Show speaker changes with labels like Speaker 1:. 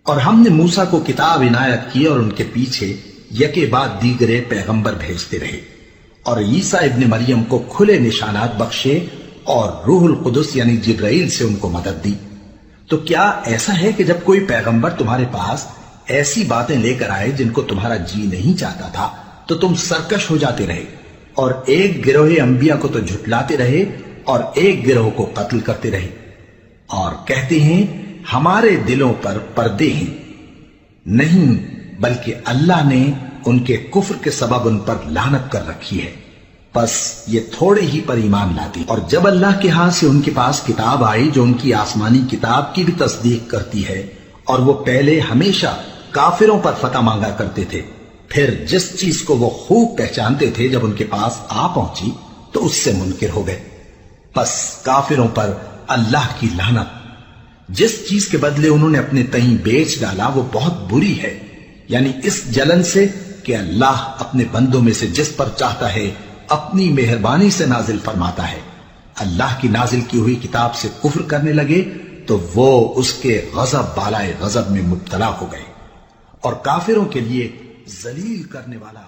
Speaker 1: اور ہم نے موسیٰ کو کتاب عنایت کی اور ان کے پیچھے یکے بعد دیگرے پیغمبر بھیجتے رہے، اور عیسیٰ ابن مریم کو کھلے نشانات بخشے اور روح القدس یعنی جبرائیل سے ان کو مدد دی۔ تو کیا ایسا ہے کہ جب کوئی پیغمبر تمہارے پاس ایسی باتیں لے کر آئے جن کو تمہارا جی نہیں چاہتا تھا تو تم سرکش ہو جاتے رہے، اور ایک گروہ انبیاء کو تو جھٹلاتے رہے اور ایک گروہ کو قتل کرتے رہے، اور کہتے ہیں ہمارے دلوں پر پردے ہیں؟ نہیں، بلکہ اللہ نے ان کے کفر کے سبب ان پر لعنت کر رکھی ہے، بس یہ تھوڑے ہی پر ایمان لاتے۔ اور جب اللہ کے ہاں سے ان کے پاس کتاب آئی جو ان کی آسمانی کتاب کی بھی تصدیق کرتی ہے، اور وہ پہلے ہمیشہ کافروں پر فتح مانگا کرتے تھے، پھر جس چیز کو وہ خوب پہچانتے تھے جب ان کے پاس آ پہنچی تو اس سے منکر ہو گئے، بس کافروں پر اللہ کی لعنت۔ جس چیز کے بدلے انہوں نے اپنے تئیں بیچ ڈالا وہ بہت بری ہے، یعنی اس جلن سے کہ اللہ اپنے بندوں میں سے جس پر چاہتا ہے اپنی مہربانی سے نازل فرماتا ہے۔ اللہ کی نازل کی ہوئی کتاب سے کفر کرنے لگے تو وہ اس کے غضب بالائے غضب میں مبتلا ہو گئے، اور کافروں کے لیے ذلیل کرنے والا